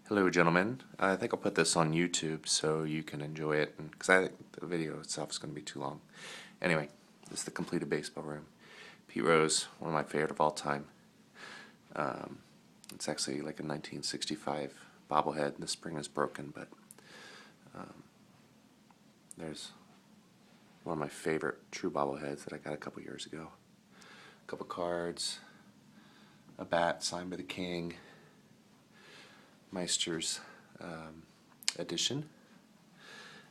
Hello, gentlemen. I think I'll put this on YouTube so you can enjoy it, because I think the video itself is going to be too long. Anyway, this is the completed baseball room. Pete Rose, one of my favorite of all time. It's actually like a 1965 bobblehead. The spring is broken, but there's one of my favorite true bobbleheads that I got a couple years ago. A couple cards, a bat signed by the King, Meister's edition,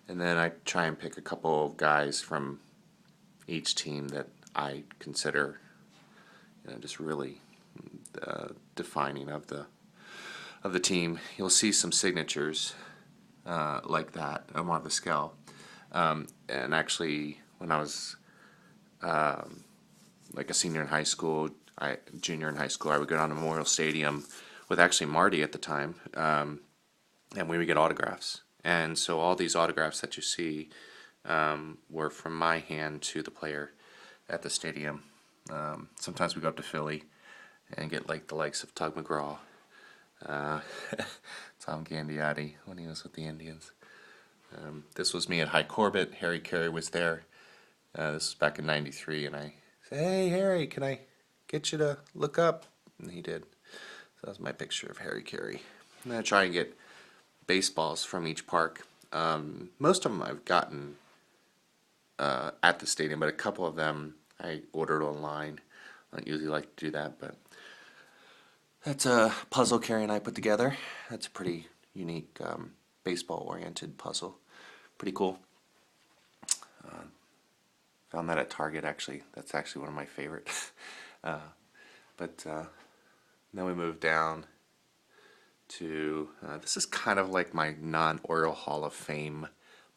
and then I try and pick a couple of guys from each team that I consider, just really defining of the team. You'll see some signatures like that on the scale. And actually, when I was like a senior in high school, junior in high school, I would go down to Memorial Stadium with actually Marty at the time, and we would get autographs. And so all these autographs that you see were from my hand to the player at the stadium. Sometimes we go up to Philly and get like the likes of Tug McGraw, Tom Gandiotti when he was with the Indians. This was me at High Corbett. Harry Carey was there. This was back in '93, and I said, "Hey Harry, can I get you to look up?" And he did. So that was my picture of Harry Carey. I'm going to try and get baseballs from each park. Most of them I've gotten at the stadium, but a couple of them I ordered online. I don't usually like to do that, but that's a puzzle Carrie and I put together. That's a pretty unique baseball-oriented puzzle. Pretty cool. Found that at Target, actually. That's actually one of my favorite. But then we moved down to, this is kind of like my non-Oriole Hall of Fame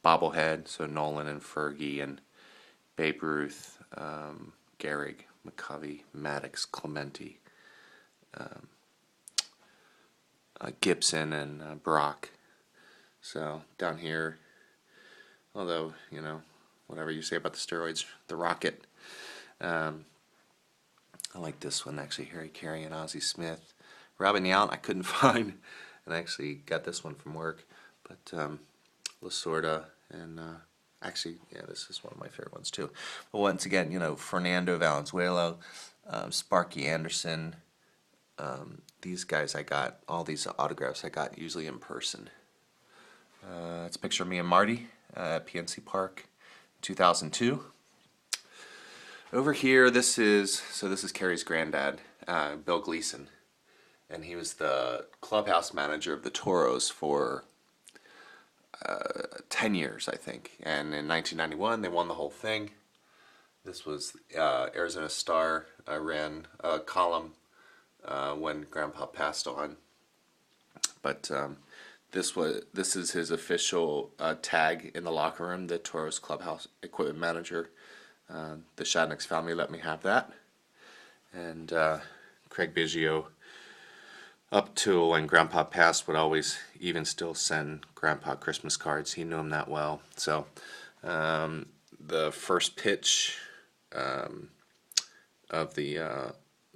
bobblehead. So Nolan and Fergie and Babe Ruth, Gregg, McCovey, Maddox, Clemente, Gibson, and Brock. So down here, although, whatever you say about the steroids, the Rocket. I like this one, actually, Harry Carey and Ozzie Smith. Robin Yount I couldn't find, and I actually got this one from work. But Lasorda, and actually, yeah, this is one of my favorite ones too. But once again, Fernando Valenzuela, Sparky Anderson, these guys I got, all these autographs I got usually in person. It's a picture of me and Marty at PNC Park, 2002. Over here, this is Carey's granddad, Bill Gleason, and he was the clubhouse manager of the Toros for 10 years, I think. And in 1991, they won the whole thing. This was Arizona Star. I ran a column when Grandpa passed on. But this is his official tag in the locker room, the Toros clubhouse equipment manager. The Shadnick's family let me have that. And Craig Biggio, up to when Grandpa passed, would always even still send Grandpa Christmas cards. He knew him that well. So the first pitch of the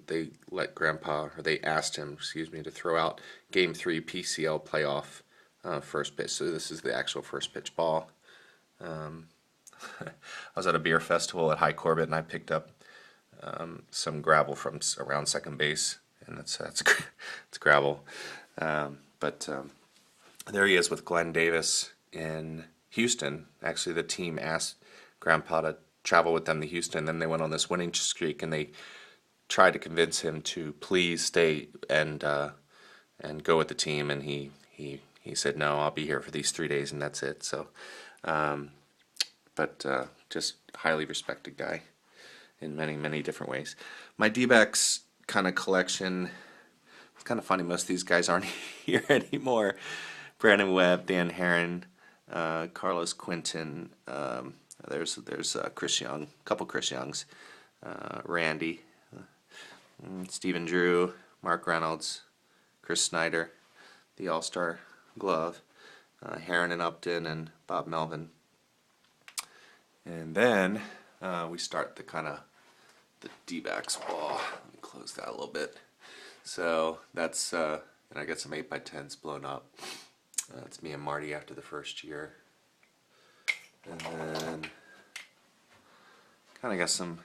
they let Grandpa, or they asked him, to throw out Game 3 PCL playoff first pitch. So this is the actual first pitch ball. I was at a beer festival at High Corbett, and I picked up some gravel from around second base, and it's gravel. But there he is with Glenn Davis in Houston. Actually, the team asked Grandpa to travel with them to Houston. Then they went on this winning streak, and they tried to convince him to please stay and go with the team. And he said, "No, I'll be here for these 3 days, and that's it." So. But just highly respected guy in many, many different ways. My D-backs kind of collection, it's kind of funny, most of these guys aren't here anymore. Brandon Webb, Dan Herron, Carlos Quinton, there's Chris Young, a couple Chris Youngs, Randy, Stephen Drew, Mark Reynolds, Chris Snyder, the All-Star glove, Herron and Upton, and Bob Melvin. And then we start the D-backs wall. Let me close that a little bit. So that's And I got some 8x10s blown up. That's me and Marty after the first year. And then kind of got some,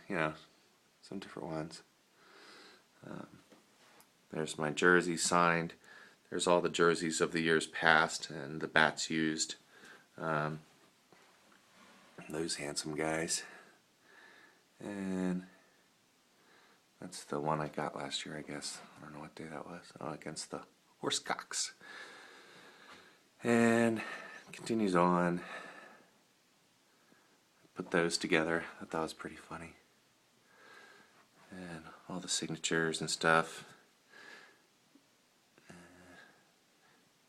some different ones. There's my jersey signed. There's all the jerseys of the years past and the bats used. Those handsome guys. And that's the one I got last year, I guess. I don't know what day that was. Oh, against the Horsecocks. And continues on. Put those together. I thought that was pretty funny. And all the signatures and stuff.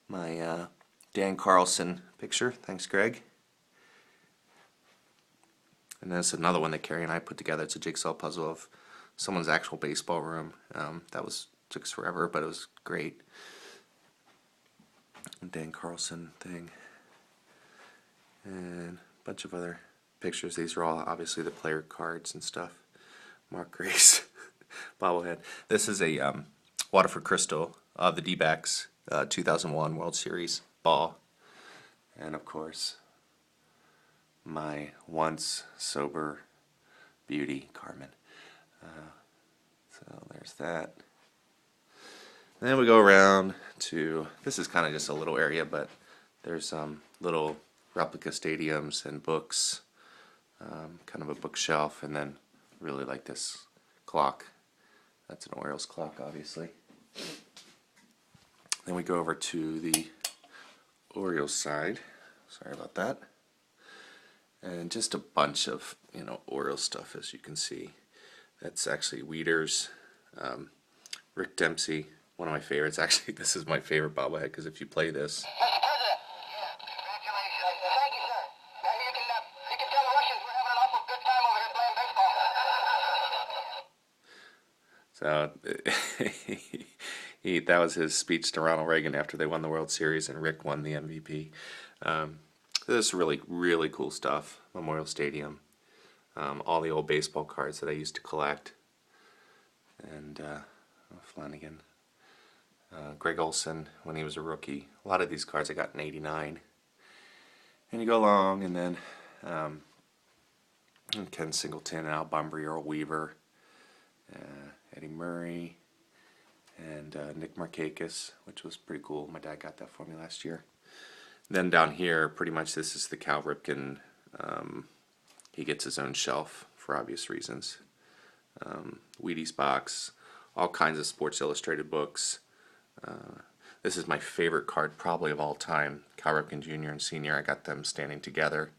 My Dan Carlson picture. Thanks, Gregg. And that's another one that Carrie and I put together. It's a jigsaw puzzle of someone's actual baseball room. Took us forever, but it was great. Dan Carlson thing. And a bunch of other pictures. These are all obviously the player cards and stuff. Mark Grace bobblehead. This is a Waterford Crystal of the D-backs 2001 World Series ball. And of course, my once sober beauty, Carmen. So there's that. And then we go around to, this is kind of just a little area, but there's little replica stadiums and books, kind of a bookshelf, and then really like this clock. That's an Orioles clock, obviously. Then we go over to the Orioles side. Sorry about that. And just a bunch of, Orioles stuff, as you can see. That's actually Weeders, Rick Dempsey, one of my favorites. Actually, this is my favorite bobblehead because if you play this, so that was his speech to Ronald Reagan after they won the World Series and Rick won the MVP. This is really, really cool stuff. Memorial Stadium. All the old baseball cards that I used to collect. And Flanagan. Gregg Olson when he was a rookie. A lot of these cards I got in '89. And you go along, and then Ken Singleton and Al Bunbury, Earl Weaver, Eddie Murray, and Nick Markakis, which was pretty cool. My dad got that for me last year. Then down here, pretty much this is the Cal Ripken. He gets his own shelf for obvious reasons. Wheaties box, all kinds of Sports Illustrated books. This is my favorite card probably of all time. Cal Ripken Jr. and Sr. I got them standing together.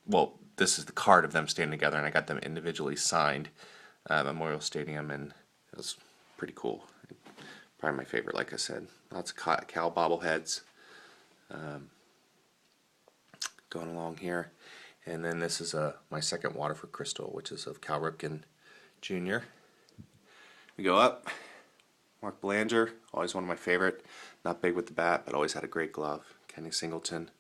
Well, this is the card of them standing together, and I got them individually signed at Memorial Stadium, and it was pretty cool. Probably my favorite, like I said. Lots of Cal bobbleheads. Going along here. And then this is my second Waterford Crystal, which is of Cal Ripken Jr. We go up. Mark Belanger, always one of my favorite. Not big with the bat, but always had a great glove. Kenny Singleton.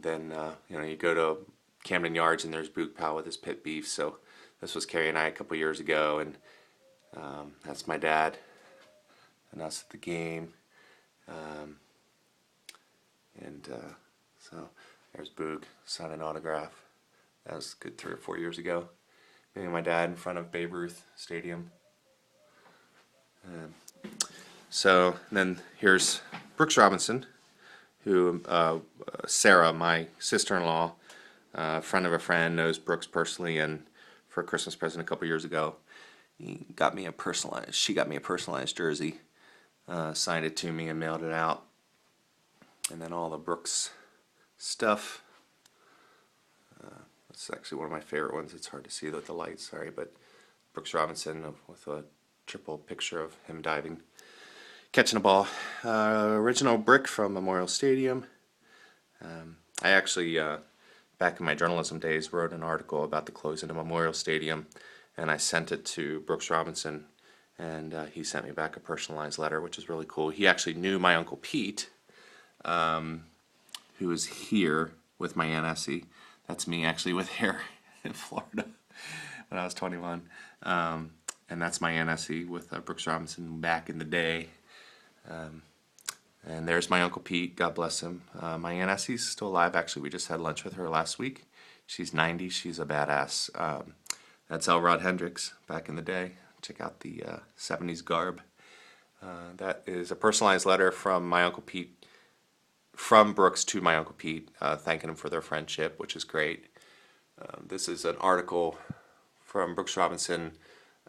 Then you go to Camden Yards and there's Boog Powell with his pit beef. So this was Carrie and I a couple years ago, and that's my dad and us at the game. So there's Boog signing an autograph. That was a good 3 or 4 years ago. Me and my dad in front of Babe Ruth Stadium. So then here's Brooks Robinson, who Sarah, my sister-in-law, friend of a friend, knows Brooks personally, and for a Christmas present a couple years ago, she got me a personalized jersey, signed it to me and mailed it out. And then all the Brooks stuff. That's actually one of my favorite ones. It's hard to see with the light, sorry, but Brooks Robinson with a triple picture of him diving, catching a ball. Original brick from Memorial Stadium. I actually, back in my journalism days, wrote an article about the closing of Memorial Stadium, and I sent it to Brooks Robinson, and he sent me back a personalized letter, which is really cool. He actually knew my Uncle Pete, who was here with my Aunt Essie. That's me actually with hair in Florida when I was 21. And that's my Aunt Essie with Brooks Robinson back in the day. And there's my Uncle Pete, God bless him. My Aunt Essie's still alive, actually. We just had lunch with her last week. She's 90, she's a badass. That's L. Rod Hendricks back in the day. Check out the 70s garb. That is a personalized letter from my Uncle Pete, from Brooks to my Uncle Pete, thanking him for their friendship, which is great. This is an article from Brooks Robinson's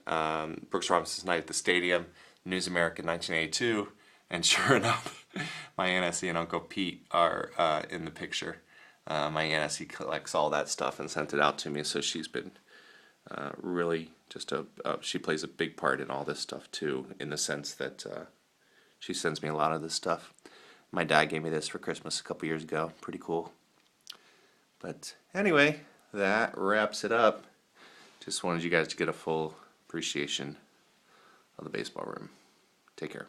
Night at the Stadium, News America 1982, and sure enough, my Aunt Essie and Uncle Pete are in the picture. My Aunt Essie collects all that stuff and sent it out to me, so she's been really just she plays a big part in all this stuff too, in the sense that she sends me a lot of this stuff. My dad gave me this for Christmas a couple years ago. Pretty cool. But anyway, that wraps it up. Just wanted you guys to get a full appreciation of the baseball room. Take care.